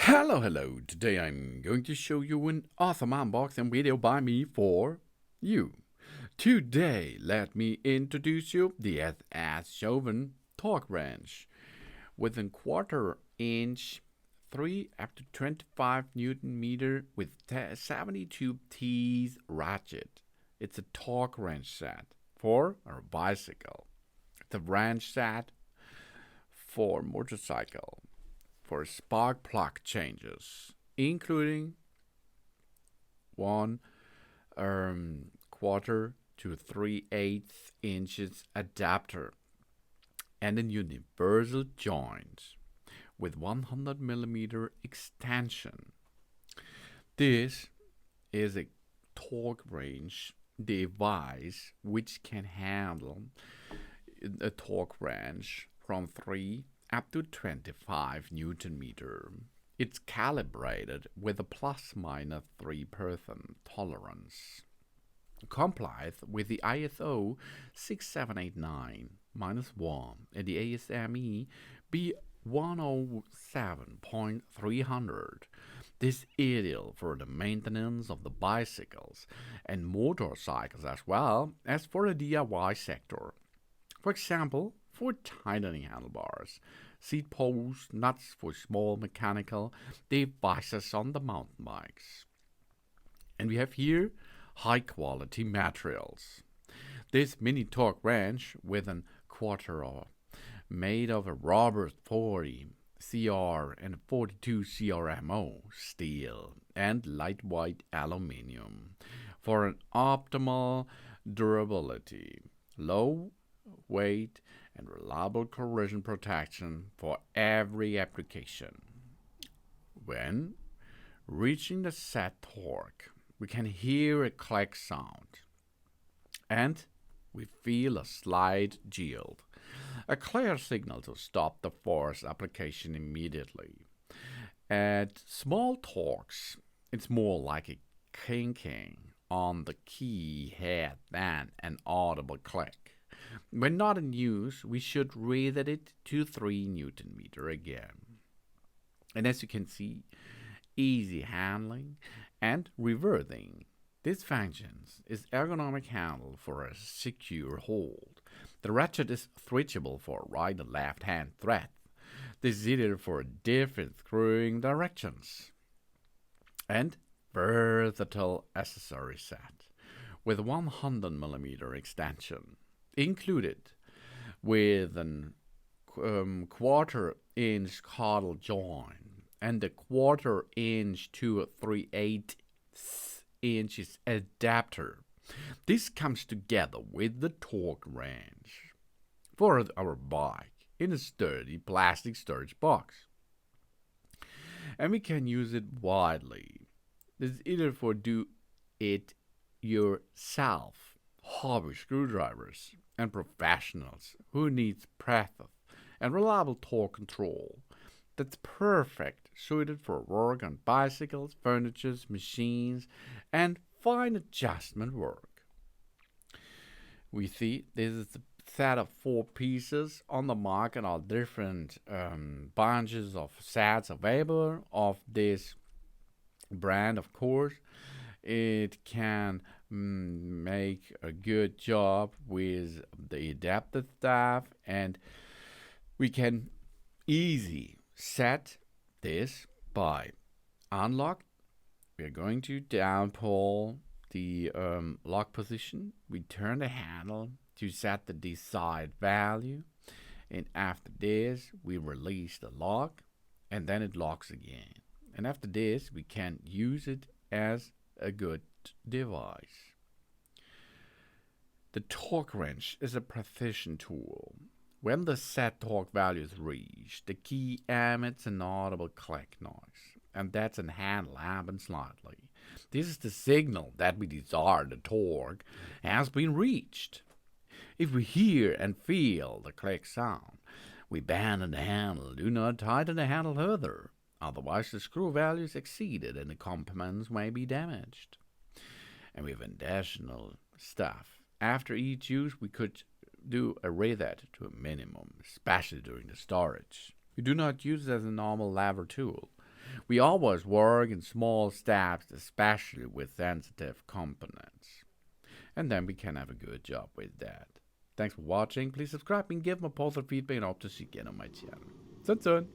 Hello. Today I'm going to show you an awesome unboxing video by me for you. Today, let me introduce you the SS Chauvin torque wrench with a quarter inch 3 up to 25 Newton meter with 72 T's ratchet. It's a torque wrench set for a bicycle. The wrench set for motorcycle for spark plug changes, including 1 quarter to 3/8 inches adapter and a universal joint with 100 millimeter extension. This is a torque wrench device which can handle a torque wrench from 3 up to 25 Newton meter. It's calibrated with a ±3% tolerance. Complies with the ISO 6789-1 and the ASME B107.300. This is ideal for the maintenance of the bicycles and motorcycles as well as for the DIY sector. For example, for tightening handlebars, seat posts, nuts for small mechanical devices on the mountain bikes. And we have here high quality materials. This mini torque wrench with a quarter made of a Robert 40 CR and 42 CRMO steel and lightweight aluminium for an optimal durability, low weight, and reliable corrosion protection for every application. When reaching the set torque, we can hear a click sound and we feel a slight yield, a clear signal to stop the force application immediately. At small torques, it's more like a clinking on the key head than an audible click. When not in use, we should reset it to 3 Newton meter again. And as you can see, easy handling and reversing. This function is ergonomic handle for a secure hold. The ratchet is switchable for right and left hand thread. This is ideal for different screwing directions. And versatile accessory set with 100 millimeter extension included with an quarter inch caudal joint and a quarter inch to 3/8 inches adapter. This comes together with the torque wrench for our bike in a sturdy plastic storage box. And we can use it widely. This is either for do it yourself hobby screwdrivers and professionals who needs precise and reliable torque control that's perfect suited for work on bicycles, furniture, machines, and fine adjustment work. We see this is a set of 4 pieces on the market, are different bunches of sets available of this brand, of course. It can make a good job with the adapted stuff, and we can easy set this by unlock. We are going to down pull the lock position. We turn the handle to set the desired value, and after this we release the lock and then it locks again. And after this we can use it as a good device. The torque wrench is a precision tool. When the set torque value is reached, the key emits an audible click noise, and that's an handle happens slightly. This is the signal that we desire the torque has been reached. If we hear and feel the click sound, we abandon the handle. Do not tighten the handle further, otherwise the screw value is exceeded and the components may be damaged. And we have additional stuff. After each use, we could do a reset to a minimum, especially during the storage. We do not use it as a normal lever tool. We always work in small steps, especially with sensitive components. And then we can have a good job with that. Thanks for watching. Please subscribe and give my positive feedback and hope to see you again on my channel. Soon.